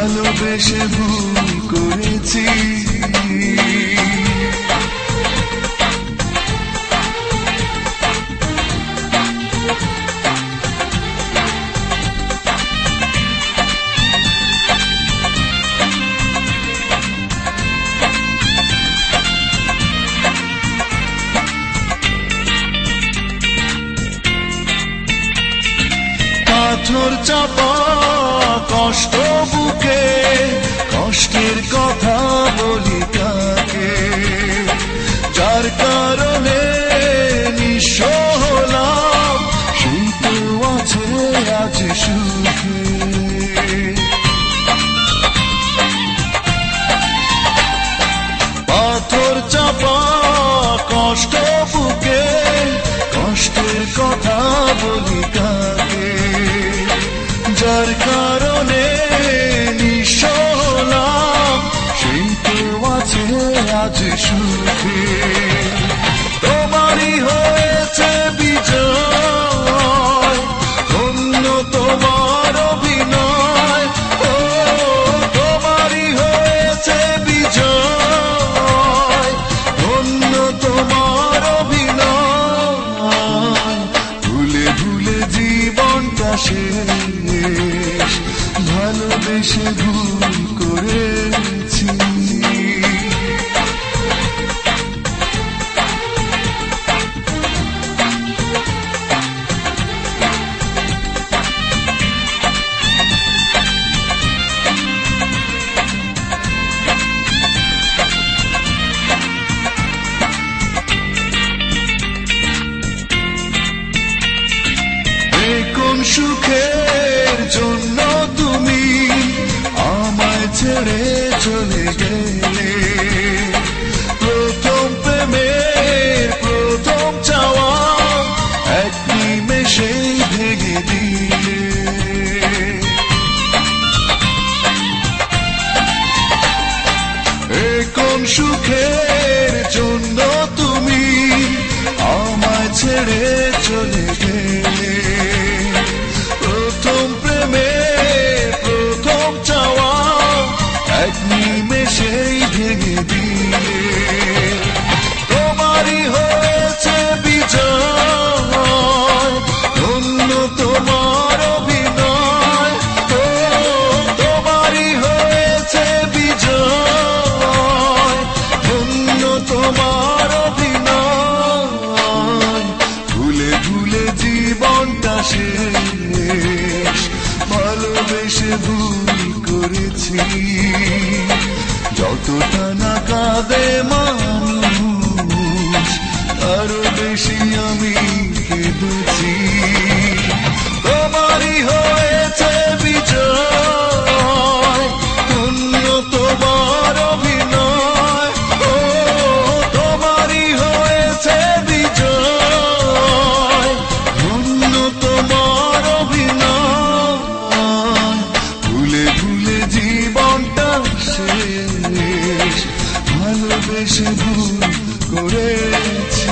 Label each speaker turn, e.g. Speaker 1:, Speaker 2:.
Speaker 1: ভালোবেসে ভুল করেছি। পাথর চাপা কষ্ট বুকে, কষ্টের কথা বলি কাকে, যার কারণে নিঃস্ব হলাম, সেই তো আছে আজ সুখে। পাথর চাপা কষ্ট বুকে, কষ্টের কথা বলি কাকে, যার কারণে নিঃস্ব হলাম, সেই তো আছে আজ সুখে। তোমারই হয়েছে বিজয়, ধন্য তোমার অভিনয়, ও তোমারই হয়েছে বিজয়, ধন্য তোমার অভিনয়। ভুলে ভুলে জীবনটা শেষ, ভালোবেসে ভুল করেছি। কোন সুখের জন্য তুমি আমায় ছেড়ে চলে গেলে, প্রথম প্রেমের প্রথম চাওয়া এক নিমেষেই ভেঙে দিলে। কোন সুখের জন্য তুমি আমায় ছেড়ে চলে গেলে, প্রথম প্রেমের প্রথম চাওয়া এক নিমেষেই ভেঙে দিলে। তোমারই হয়েছে বিজয়, ধন্য তোমার অভিনয়, ও তোমারই হয়েছে বিজয়, ধন্য তোমার অভিনয়। ভুলে ভুলে জীবনটা শেষ, ভালোবেসে ভুল করেছি। যতটা না কাঁদে মানুষ, আরো বেশি আমি কেঁদেছি। তোমারই হয়েছে বিজয়, ধন্য তোমার অভিনয়, ও তোমারই হয়েছে বিজয়, ধন্য তোমার অভিনয়। ভুলে ভুলে জীবনটা শেষ, ভালোবেসে ভুল করেছি।